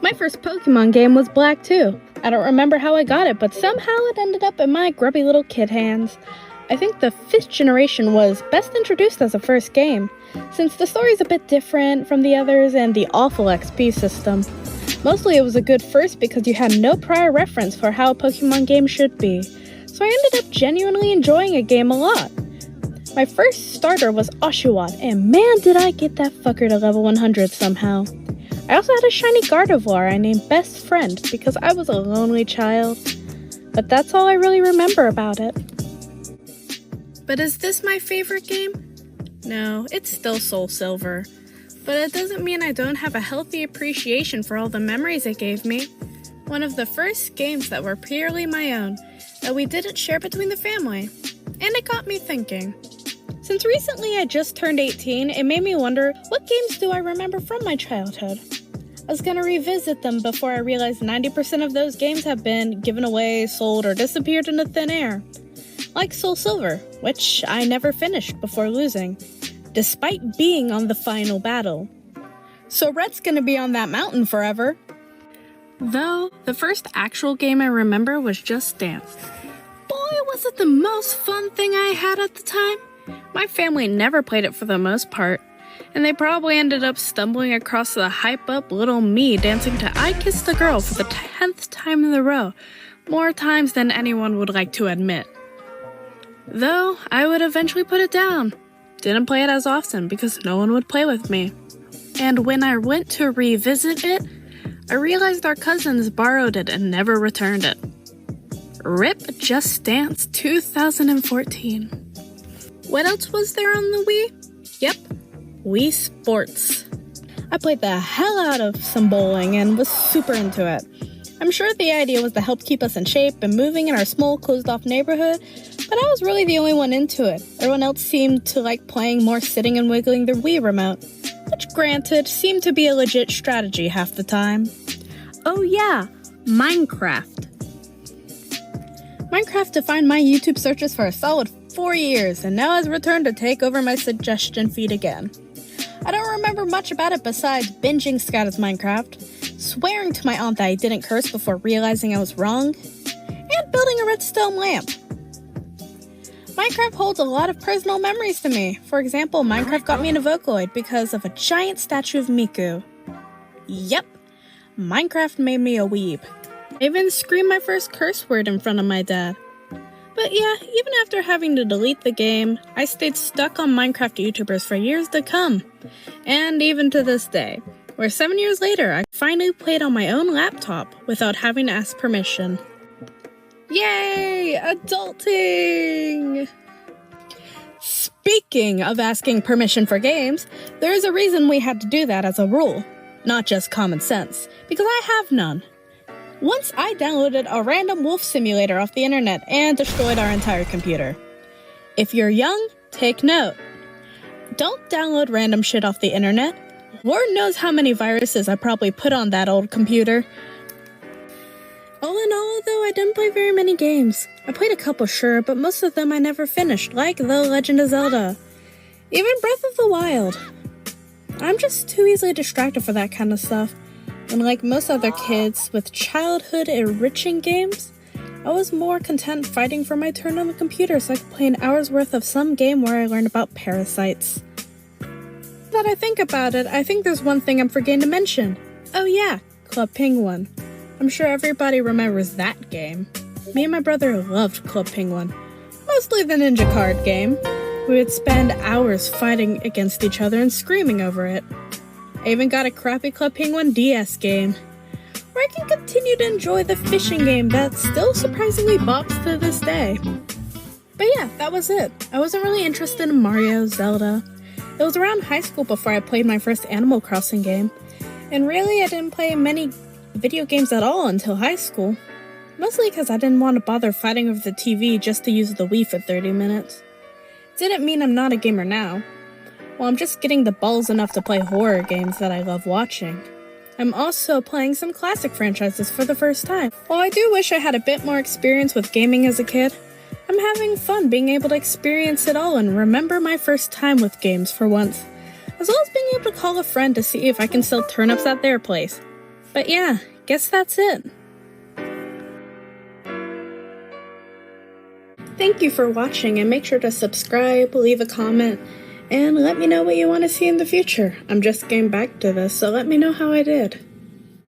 My first Pokemon game was black too. I don't remember how I got it, but somehow it ended up in my grubby little kid hands. I think the 5th generation was best introduced as a first game, since the story's a bit different from the others and the awful XP system. Mostly it was a good first because you had no prior reference for how a Pokemon game should be, so I ended up genuinely enjoying a game a lot. My first starter was Oshawott, and man did I get that fucker to level 100 somehow. I also had a shiny Gardevoir I named Best Friend because I was a lonely child, but that's all I really remember about it. But is this my favorite game? No, it's still Soul Silver. But it doesn't mean I don't have a healthy appreciation for all the memories it gave me. One of the first games that were purely my own, that we didn't share between the family. And it got me thinking. Since recently I just turned 18, it made me wonder, what games do I remember from my childhood? I was gonna revisit them before I realized 90% of those games have been given away, sold, or disappeared into thin air. Like Soul Silver, which I never finished before losing, despite being on the final battle. So Red's gonna be on that mountain forever. Though, the first actual game I remember was Just Dance. Boy, was it the most fun thing I had at the time. My family never played it for the most part, and they probably ended up stumbling across the hype-up little me dancing to I Kissed a Girl for the 10th time in a row, more times than anyone would like to admit. Though, I would eventually put it down. Didn't play it as often because no one would play with me. And when I went to revisit it, I realized our cousins borrowed it and never returned it. RIP Just Dance 2014. What else was there on the Wii? Yep, Wii Sports. I played the hell out of some bowling and was super into it. I'm sure the idea was to help keep us in shape and moving in our small, closed-off neighborhood, but I was really the only one into it. Everyone else seemed to like playing more sitting and wiggling their Wii remote, which granted seemed to be a legit strategy half the time. Oh yeah, Minecraft. Minecraft defined my YouTube searches for a solid 4 years, and now has returned to take over my suggestion feed again. I don't remember much about it besides binging Scout's Minecraft, swearing to my aunt that I didn't curse before realizing I was wrong, and building a redstone lamp. Minecraft holds a lot of personal memories to me. For example, Minecraft got me into Vocaloid because of a giant statue of Miku. Yep, Minecraft made me a weeb. I even screamed my first curse word in front of my dad. But yeah, even after having to delete the game, I stayed stuck on Minecraft YouTubers for years to come. And even to this day, where 7 years later, I finally played on my own laptop without having to ask permission. Yay! Adulting! Speaking of asking permission for games, there is a reason we had to do that as a rule, not just common sense, because I have none. Once I downloaded a random wolf simulator off the internet and destroyed our entire computer. If you're young, take note. Don't download random shit off the internet. Lord knows how many viruses I probably put on that old computer. All in all, though, I didn't play very many games. I played a couple, sure, but most of them I never finished, like The Legend of Zelda. Even Breath of the Wild. I'm just too easily distracted for that kind of stuff. And like most other kids with childhood-enriching games, I was more content fighting for my turn on the computer so I could play an hour's worth of some game where I learned about parasites. Now that I think about it, I think there's one thing I'm forgetting to mention. Oh yeah, Club Penguin. I'm sure everybody remembers that game. Me and my brother loved Club Penguin. Mostly the ninja card game. We would spend hours fighting against each other and screaming over it. I even got a crappy Club Penguin DS game, where I can continue to enjoy the fishing game that still surprisingly bops to this day. But yeah, that was it. I wasn't really interested in Mario, Zelda. It was around high school before I played my first Animal Crossing game, and really I didn't play many video games at all until high school. Mostly because I didn't want to bother fighting over the TV just to use the Wii for 30 minutes. Didn't mean I'm not a gamer now. Well, I'm just getting the balls enough to play horror games that I love watching. I'm also playing some classic franchises for the first time. While I do wish I had a bit more experience with gaming as a kid, I'm having fun being able to experience it all and remember my first time with games for once, as well as being able to call a friend to see if I can sell turnips at their place. But yeah, guess that's it. Thank you for watching, and make sure to subscribe, leave a comment, and let me know what you want to see in the future. I'm just getting back to this, so let me know how I did.